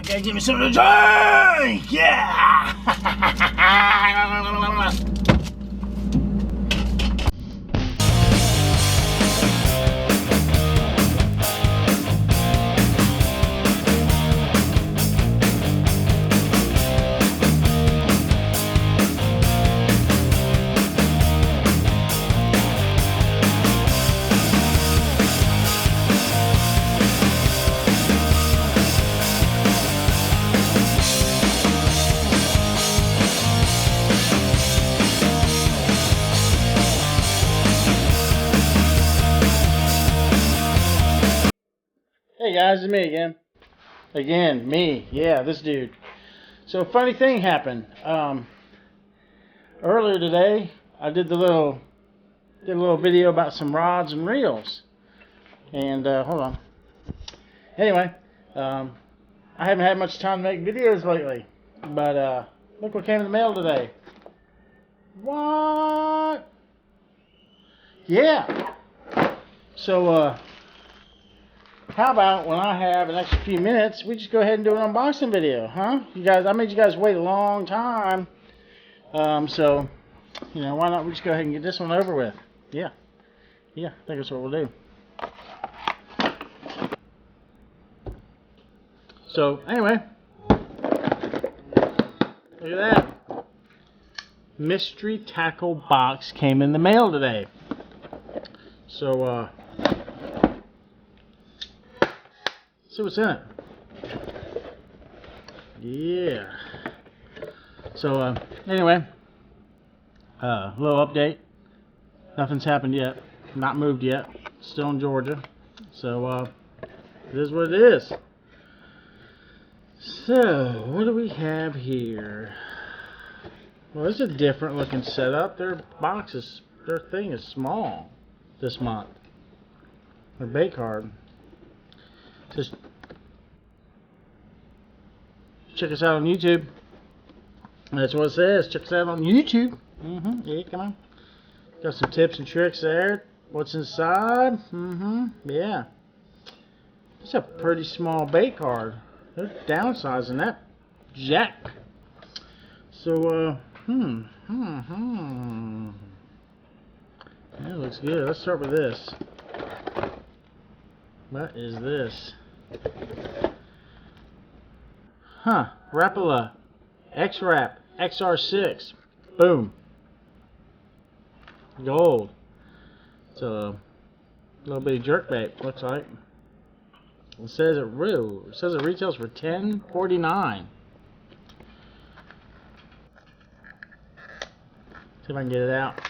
Okay, give me something to drink! Yeah! Hey guys, it's me again. Me. Yeah, this dude. So a funny thing happened. Earlier today, I did a little video about some rods and reels. And hold on. Anyway, I haven't had much time to make videos lately. But look what came in the mail today. What? Yeah. So how about when I have an extra few minutes, we just go ahead and do an unboxing video, huh? You guys, I made you guys wait a long time. So, you know, why not we just go ahead and get this one over with? Yeah. Yeah, I think that's what we'll do. So, anyway. Look at that. Mystery tackle box came in the mail today. So, see what's in it. Yeah. So, anyway, little update. Nothing's happened yet. Not moved yet. Still in Georgia. So, it is what it is. So, what do we have here? Well, it's a different looking setup. Their thing is small this month. Their bait card. Just check us out on YouTube. That's what it says. Check us out on YouTube. Yeah, come on. Got some tips and tricks there. What's inside? Yeah. It's a pretty small bait card. They're downsizing that jack. So, That looks good. Let's start with this. What is this? Rapala X-Rap XR6. Boom. Gold. It's a little bitty jerkbait, looks like. It says it retails for $10.49. See if I can get it out.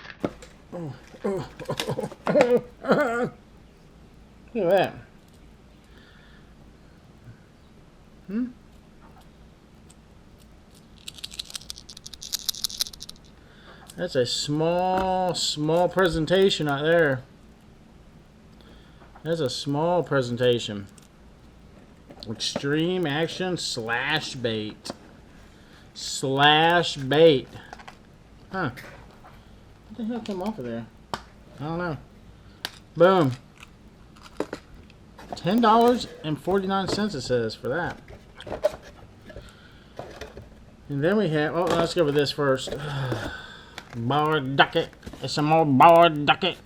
Look at that. That's a small presentation right there. That's a small presentation. Extreme action slash bait. Slash bait. What the hell came off of there? I don't know. Boom. $10.49 it says for that. And then we have, let's go with this first. Board Ducket. It's some more Board Ducket.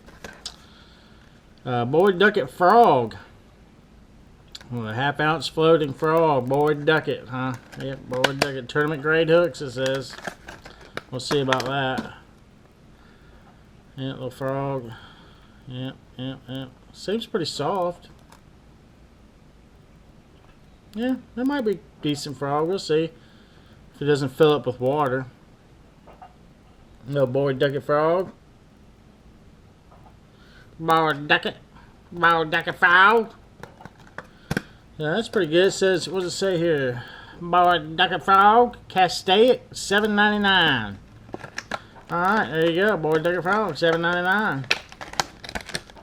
Board Ducket frog. Well, a half-ounce floating frog. Board Ducket, huh? Yep, Board Ducket. Tournament grade hooks, it says. We'll see about that. Yeah, little frog. Yep. Seems pretty soft. Yeah, that might be decent frog. We'll see if it doesn't fill up with water. No Board Ducket frog. Board Ducket frog. Yeah, that's pretty good. It says, what does it say here? Board Ducket frog, Castaic, $7.99. Alright, there you go. Board Ducket frog, $7.99.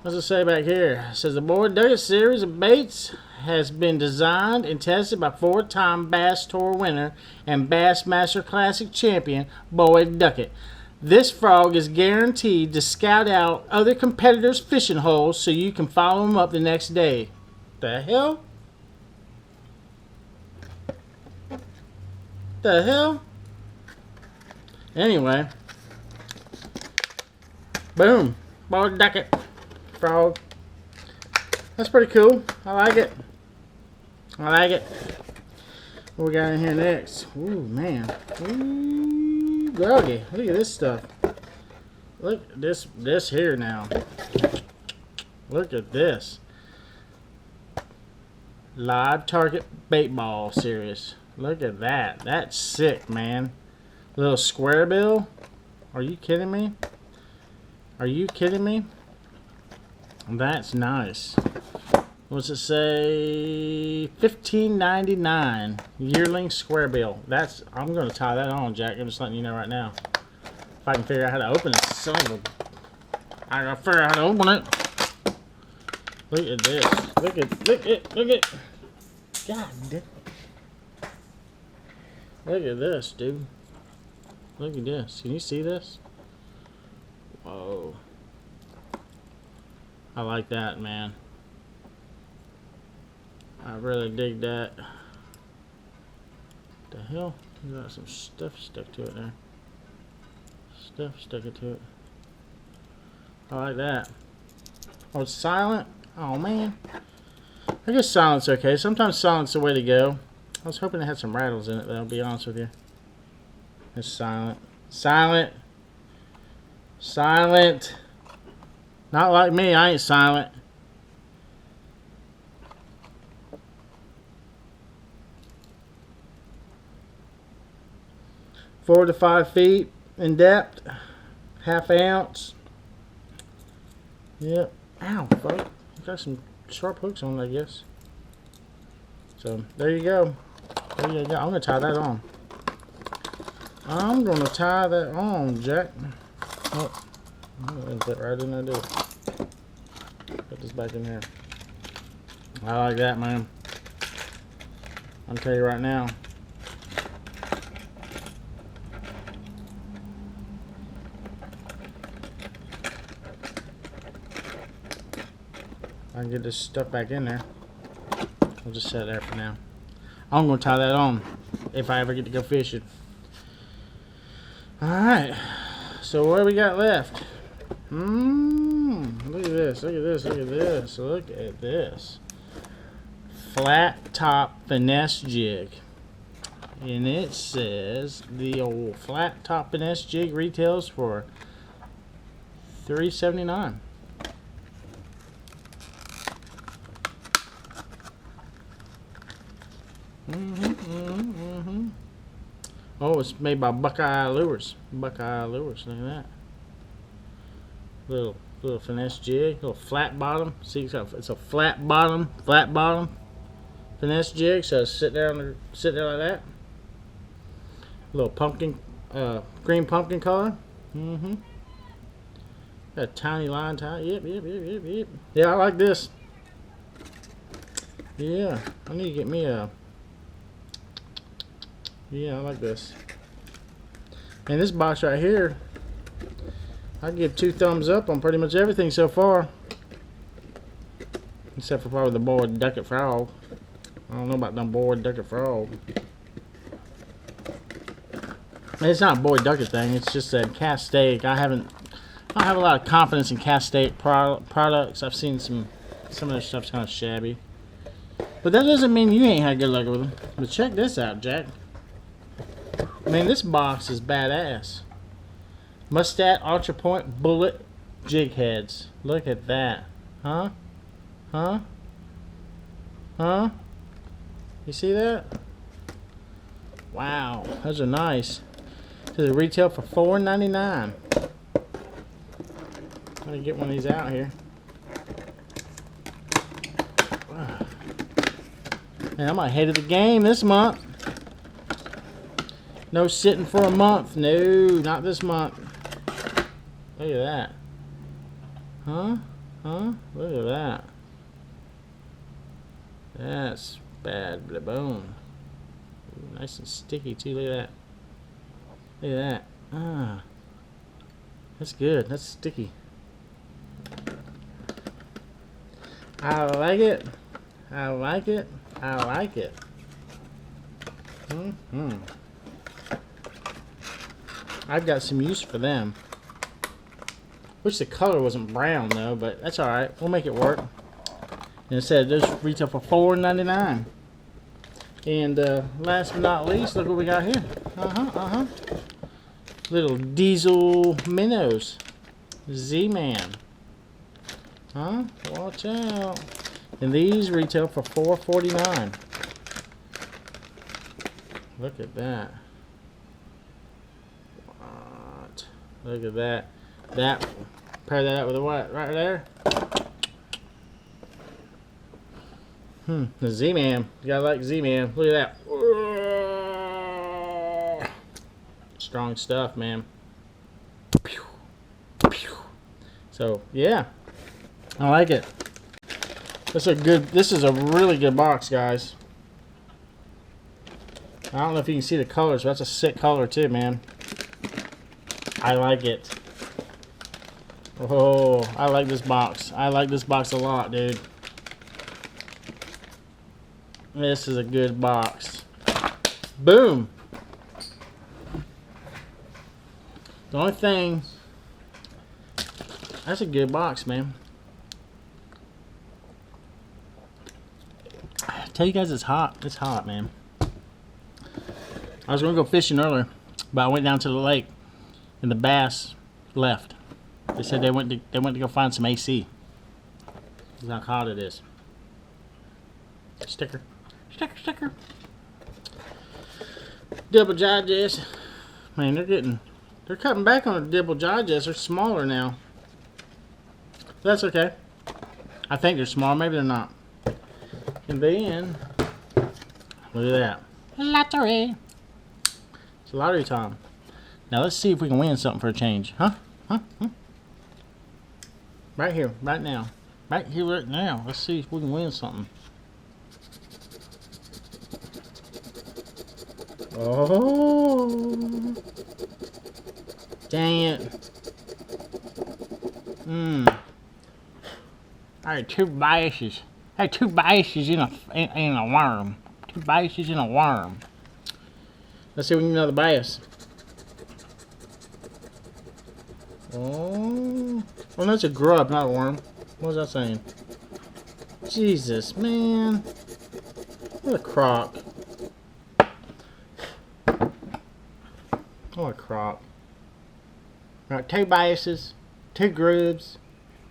What does it say back here? It says the Board Ducket series of baits has been designed and tested by 4-time Bass Tour winner and Bassmaster Classic champion Boyd Duckett. This frog is guaranteed to scout out other competitors' fishing holes so you can follow them up the next day. The hell? The hell? Anyway. Boom. Ball ducket. Frog. That's pretty cool. I like it. I like it. What we got in here next? Ooh, man. Ooh, groggy. Look at this stuff. Look at this here now. Look at this. Live target bait ball series. Look at that. That's sick, man. Little square bill. Are you kidding me? Are you kidding me? That's nice. What's it say? $15.99 yearling square bill. That's. I'm gonna tie that on, Jack. I'm just letting you know right now. If I can figure out how to open it, son of a. I gotta figure out how to open it. Look at this. Look at. God damn. Look at this, dude. Look at this. Can you see this? Whoa. I like that, man. I really dig that. The hell? You got some stuff stuck to it there. Stuff stuck to it. I like that. Oh, it's silent? Oh, man. I guess silent's okay. Sometimes silent's the way to go. I was hoping it had some rattles in it, though, I'll be honest with you. It's silent. Silent. Silent. Not like me, I ain't silent. Four to 5 feet in depth. Half ounce. Yep. Ow, fuck. Got some sharp hooks on it, I guess. So, there you go. There you go. I'm going to tie that on. I'm going to tie that on, Jack. Oh. I'm going to put it right in there, dude. Put this back in here. I like that, man. I'll tell you right now. I can get this stuff back in there. I'll just set it there for now. I'm going to tie that on if I ever get to go fishing. Alright. So what do we got left? Look at this. Look at this. Look at this. Look at this. Flat top finesse jig. And it says the old flat top finesse jig retails for $3.79. Oh, it's made by Buckeye Lures. Buckeye Lures, look at that. Little finesse jig, little flat bottom. See, it's a flat bottom finesse jig. So sit there like that. Little pumpkin, green pumpkin color. Got a tiny line tie. Yep. Yeah, I like this. Yeah, I need to get me a. Yeah, I like this. And this box right here, I give 2 thumbs up on pretty much everything so far. Except for probably the boiled ducket frog. I don't know about them boiled ducket frog. And it's not a boiled ducket thing, it's just a cast steak. I don't have a lot of confidence in cast steak products. I've seen some of their stuff's kind of shabby. But that doesn't mean you ain't had good luck with them. But check this out, Jack. I mean, this box is badass. Mustat Ultra Point Bullet Jig Heads. Look at that. Huh? You see that? Wow, those are nice. These are retail for $4.99. I'm gonna get one of these out here. Man, I'm ahead of the game this month. No sitting for a month. No, not this month. Look at that. Huh? Look at that. That's bad bone. Nice and sticky too. Look at that. Look at that. That's good. That's sticky. I like it. I like it. I've got some use for them. Wish the color wasn't brown though, but that's alright. We'll make it work. And it said those retail for $4.99. And last but not least, look what we got here. Little diesel minnows. Z-Man. Huh? Watch out. And these retail for $4.49. Look at that. What? Look at that. Pair that up with the what? Right there. The Z-Man. You gotta like Z-Man. Look at that. Strong stuff, man. So, yeah. I like it. This is a really good box, guys. I don't know if you can see the colors, but that's a sick color too, man. I like it. Oh, I like this box. I like this box a lot, dude. This is a good box. Boom. The only thing, that's a good box, man. I tell you guys, it's hot. It's hot, man. I was going to go fishing earlier, but I went down to the lake, and the bass left. They said they went to go find some AC. That's how hot it is. Sticker. Double digest. Man, they're cutting back on the double digest. They're smaller now. That's okay. I think they're small. Maybe they're not. And then, look at that. Lottery. It's lottery time. Now let's see if we can win something for a change. Huh? Right here, right now. Right here, right now. Let's see if we can win something. Oh. Dang it. I had two biases. I had two biases in a worm. Two biases in a worm. Let's see if we can get another bias. Oh, well, that's a grub, not a worm. What was I saying? Jesus, man. What a crock. What a crock. Right, two biases, two grubs,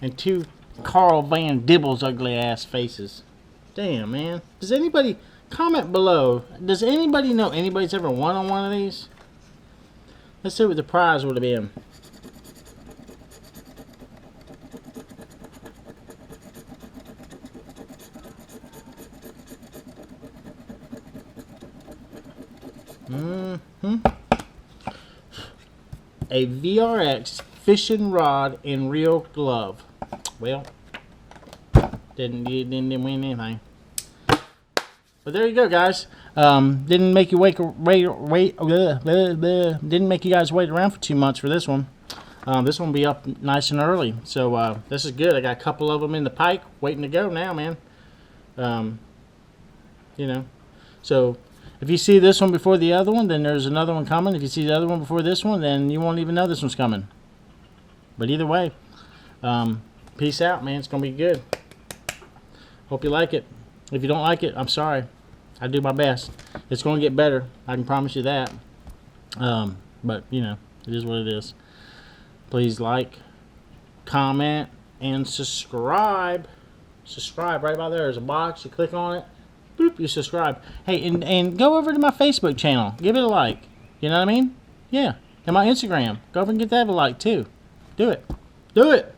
and two Carl Van Dibble's ugly ass faces. Damn, man. Does anybody comment below? Does anybody know anybody's ever won on one of these? Let's see what the prize would have been. A VRX fishing rod and reel glove. Well, didn't win anything. But there you go, guys. Didn't make you didn't make you guys wait around for 2 months for this one. This one will be up nice and early. So this is good. I got a couple of them in the pike waiting to go now, man. You know, so if you see this one before the other one, then there's another one coming. If you see the other one before this one, then you won't even know this one's coming. But either way, peace out, man. It's going to be good. Hope you like it. If you don't like it, I'm sorry. I do my best. It's going to get better. I can promise you that. But, you know, it is what it is. Please like, comment, and subscribe. Subscribe right about there. There's a box. You click on it. Boop, you subscribe. Hey, and go over to my Facebook channel. Give it a like. You know what I mean? Yeah. And my Instagram. Go over and get that a like, too. Do it. Do it.